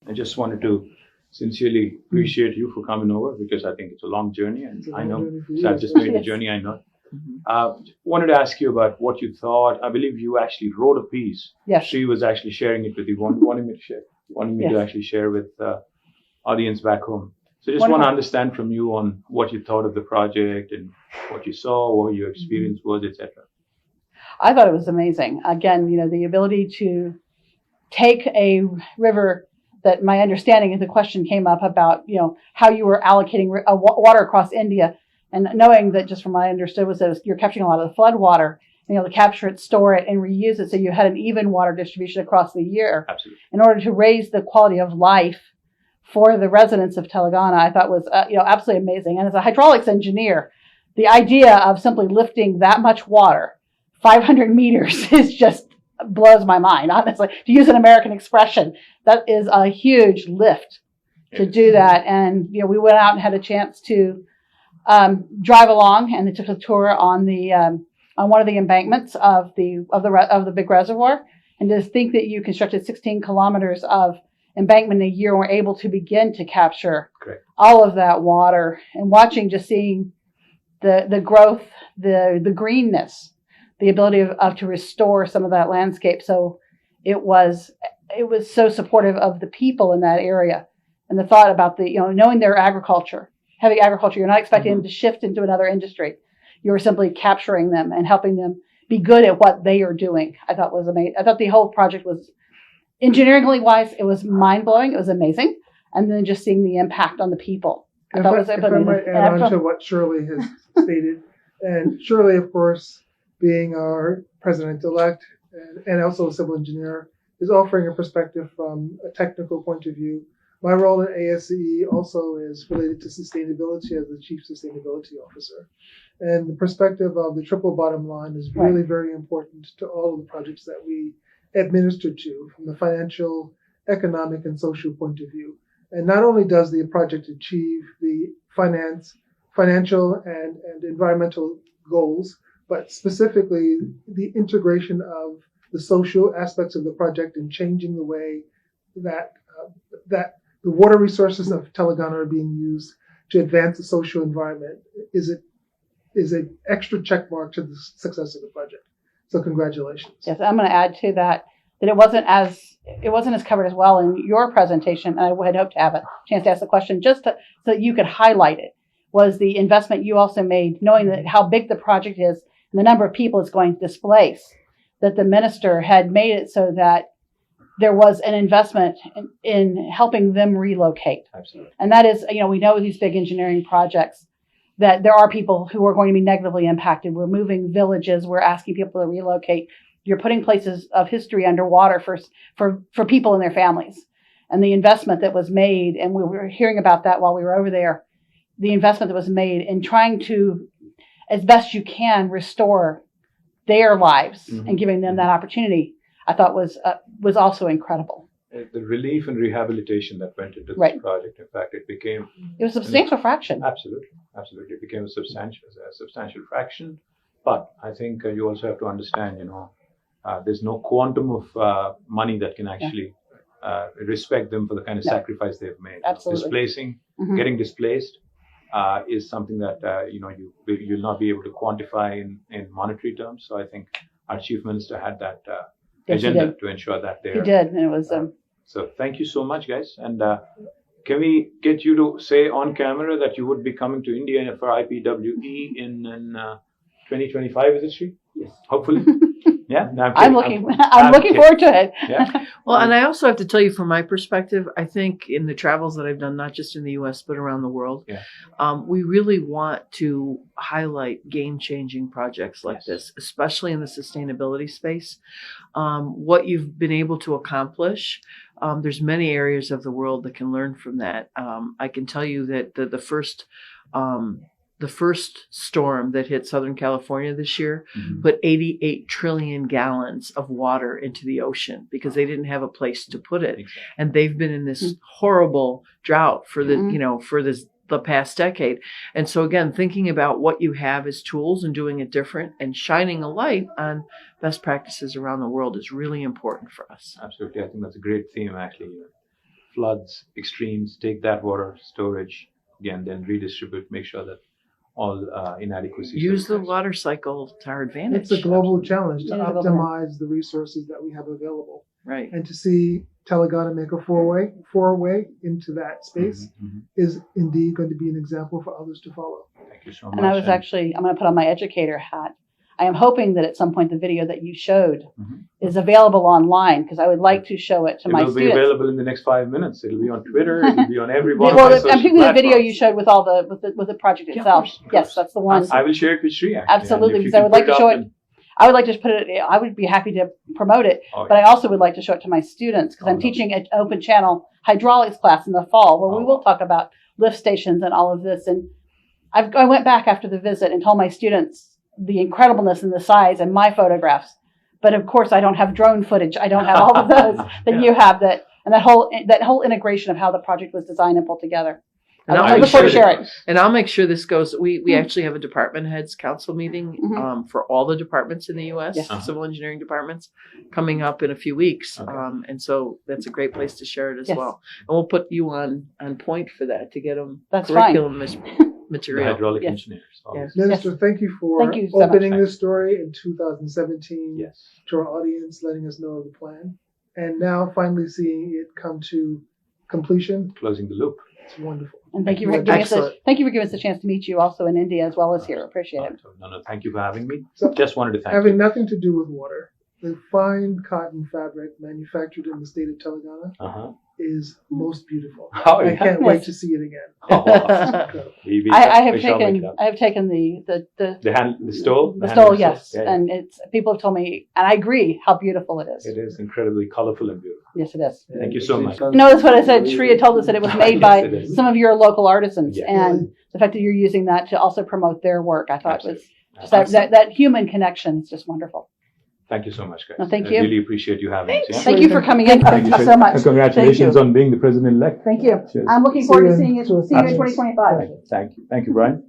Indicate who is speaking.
Speaker 1: I just wanted to sincerely appreciate you for coming over because I think it's a long journey, and I know so I've just made the journey. I know. Wanted to ask you about what you thought. I believe you actually wrote a piece.
Speaker 2: Yes.
Speaker 1: She was actually sharing it with you. Wanted me to actually share with audience back home. So just want to understand from you on what you thought of the project and what you saw, what your experience was, etc.
Speaker 2: I thought it was amazing. Again, the ability to take a river that my understanding of the question came up about, how you were allocating water across India, and knowing that just from what I understood was that you're capturing a lot of the flood water and able to capture it, store it, and reuse it so you had an even water distribution across the year.
Speaker 1: Absolutely.
Speaker 2: In order to raise the quality of life for the residents of Telangana, I thought was absolutely amazing. And as a hydraulics engineer, the idea of simply lifting that much water, 500 meters, is just blows my mind, honestly. To use an American expression, that is a huge lift to do that. And we went out and had a chance to drive along, and they took a tour on the on one of the embankments of the big reservoir. And to think that you constructed 16 kilometers of embankment a year and were able to begin to capture all of that water, and just seeing the growth, the greenness, the ability to restore some of that landscape. So it was so supportive of the people in that area, and the thought about knowing their agriculture, heavy agriculture. You're not expecting them to shift into another industry. You were simply capturing them and helping them be good at what they are doing. I thought was amazing. I thought the whole project was, engineeringly wise, it was mind blowing. It was amazing, and then just seeing the impact on the people.
Speaker 3: If I might add on to what Shirley has stated, and Shirley, of course, being our president-elect and also a civil engineer, is offering a perspective from a technical point of view. My role at ASCE also is related to sustainability as the Chief Sustainability Officer. And the perspective of the triple bottom line is really very important to all of the projects that we administer to from the financial, economic, and social point of view. And not only does the project achieve the financial and environmental goals, but specifically the integration of the social aspects of the project and changing the way that the water resources of Telangana are being used to advance the social environment is an extra check mark to the success of the project. So congratulations.
Speaker 2: Yes, I'm going to add to that it wasn't as covered as well in your presentation, and I had hoped to have a chance to ask the question just so that you could highlight it, was the investment you also made, knowing that how big the project is and the number of people it's going to displace, that the minister had made it so that there was an investment in helping them relocate.
Speaker 1: Absolutely.
Speaker 2: And that is, we know these big engineering projects that there are people who are going to be negatively impacted. We're moving villages. We're asking people to relocate. You're putting places of history underwater for people and their families. And the investment that was made, and we were hearing about that while we were over there, the investment that was made in trying to, as best you can, restore their lives and giving them that opportunity, I thought was also incredible.
Speaker 1: The relief and rehabilitation that went into this project, in fact, it was
Speaker 2: a substantial fraction.
Speaker 1: Absolutely. It became a substantial fraction. But I think you also have to understand, there's no quantum of money that can actually respect them for the kind of sacrifice they've made.
Speaker 2: Absolutely.
Speaker 1: Getting displaced is something that you'll not be able to quantify in monetary terms. So I think our chief minister had that agenda to ensure that there.
Speaker 2: He did, and it was.
Speaker 1: So thank you so much, guys. And can we get you to say on camera that you would be coming to India for IPWE in 2025? Is it true?
Speaker 3: Yes.
Speaker 1: Hopefully. Yeah. No,
Speaker 2: I'm looking forward to it.
Speaker 1: Yeah.
Speaker 4: Well, and I also have to tell you, from my perspective, I think in the travels that I've done, not just in the U.S., but around the world, we really want to highlight game-changing projects like this, especially in the sustainability space. What you've been able to accomplish, there's many areas of the world that can learn from that. I can tell you that the first storm that hit Southern California this year put 88 trillion gallons of water into the ocean because they didn't have a place to put it. Exactly. And they've been in this horrible drought for the past decade. And so again, thinking about what you have as tools and doing it different and shining a light on best practices around the world is really important for us.
Speaker 1: Absolutely. I think that's a great theme, actually. floods, extremes, take that water storage again, then redistribute, make sure that all inadequacies.
Speaker 4: Use
Speaker 1: are
Speaker 4: the
Speaker 1: addressed.
Speaker 4: water cycle to our advantage.
Speaker 3: It's a global challenge to
Speaker 2: It is a global
Speaker 3: optimize the resources that we have available,
Speaker 4: Right.
Speaker 3: and to see Telangana make a foray into that space
Speaker 1: Mhm.
Speaker 3: is indeed going to be an example for others to follow.
Speaker 1: Thank you so much.
Speaker 2: And I was actually, I'm going to put on my educator hat. I am hoping that at some point the video that you showed
Speaker 1: Mhm.
Speaker 2: is available online, because I would like to show it to
Speaker 1: It
Speaker 2: my
Speaker 1: will be
Speaker 2: students.
Speaker 1: available in the next 5 minutes. It'll be on Twitter. It'll be on every one of
Speaker 2: Well,
Speaker 1: my
Speaker 2: I'm
Speaker 1: social
Speaker 2: thinking the video
Speaker 1: platforms.
Speaker 2: you showed with all with the project
Speaker 1: Yeah, of
Speaker 2: itself.
Speaker 1: course, of
Speaker 2: Yes,
Speaker 1: course.
Speaker 2: that's the one.
Speaker 1: I will share it with Shri. Actually,
Speaker 2: Absolutely,
Speaker 1: and if you
Speaker 2: because I
Speaker 1: can
Speaker 2: would like
Speaker 1: put
Speaker 2: to show it.
Speaker 1: up
Speaker 2: I would like to put it. I would be happy to promote it,
Speaker 1: Oh,
Speaker 2: but
Speaker 1: yeah.
Speaker 2: I also would like to show it to my students, because
Speaker 1: Oh,
Speaker 2: I'm
Speaker 1: lovely.
Speaker 2: teaching an open channel hydraulics class in the fall, where we
Speaker 1: Oh,
Speaker 2: will
Speaker 1: wow.
Speaker 2: talk about lift stations and all of this. And I went back after the visit and told my students the incredibleness and the size and my photographs. But of course, I don't have drone footage. I don't have all of those that
Speaker 1: Yeah.
Speaker 2: you have. And that whole integration of how the project was designed and pulled together.
Speaker 4: And
Speaker 2: I
Speaker 4: I'll
Speaker 2: look
Speaker 4: make
Speaker 2: forward to
Speaker 4: sure
Speaker 2: share it.
Speaker 4: And I'll make sure this goes. We
Speaker 2: Mm.
Speaker 4: actually have a department heads council meeting
Speaker 2: Mhm.
Speaker 4: for all the departments in the U.S.
Speaker 2: Yes.
Speaker 1: Uh-huh.
Speaker 4: Civil engineering departments coming up in a few weeks.
Speaker 1: Okay.
Speaker 4: And so that's a great place to share it as
Speaker 2: Yes.
Speaker 4: well. And we'll put you on point for that to get them
Speaker 2: That's fine.
Speaker 4: curriculum
Speaker 1: The
Speaker 4: material.
Speaker 1: hydraulic
Speaker 2: Yes.
Speaker 1: engineers.
Speaker 4: Yes.
Speaker 3: Minister, thank you for
Speaker 2: Thank you so much.
Speaker 3: opening this story in 2017
Speaker 1: Yes.
Speaker 3: to our audience, letting us know of the plan, and now finally seeing it come to completion.
Speaker 1: Closing the loop.
Speaker 3: It's wonderful.
Speaker 2: And thank you for
Speaker 3: Thank
Speaker 2: giving
Speaker 3: you.
Speaker 2: us a chance to meet you also in India as well as here. Appreciate it.
Speaker 1: No, thank you for having me.
Speaker 3: So,
Speaker 1: Just wanted to thank
Speaker 3: Having
Speaker 1: you.
Speaker 3: nothing to do with water, the fine cotton fabric manufactured in the state of Telangana
Speaker 1: Uh-huh.
Speaker 3: is most beautiful.
Speaker 1: Oh,
Speaker 3: I
Speaker 1: yeah.
Speaker 3: can't wait to see it again.
Speaker 1: Oh, wow.
Speaker 3: Incredible.
Speaker 2: I have
Speaker 1: we shall make it
Speaker 2: taken
Speaker 1: up. the stole.
Speaker 2: the stole, yes,
Speaker 1: Yeah, yeah.
Speaker 2: and people have told me, and I agree how beautiful it is.
Speaker 1: It is incredibly colorful and beautiful.
Speaker 2: Yes, it is.
Speaker 1: Thank you so much.
Speaker 2: No, that's what I said. Shri had told us that it was made
Speaker 1: Yes,
Speaker 2: by
Speaker 1: it is.
Speaker 2: some of your local artisans,
Speaker 1: Yeah.
Speaker 2: and the fact that you're using that to also promote their work, I thought was
Speaker 1: Absolutely.
Speaker 2: just that human connection is just wonderful.
Speaker 1: Thank you so much, guys.
Speaker 2: No, thank
Speaker 1: I
Speaker 2: you.
Speaker 1: really appreciate you having us. Yeah?
Speaker 2: Thank you for coming in. Thank you so much.
Speaker 1: And congratulations
Speaker 2: Thank you.
Speaker 1: on being the president-elect.
Speaker 2: Thank you.
Speaker 1: Cheers.
Speaker 2: I'm looking
Speaker 3: See
Speaker 2: forward
Speaker 3: you
Speaker 2: to
Speaker 3: in
Speaker 2: seeing you in 2025.
Speaker 1: Thank you. Thank you, Brian.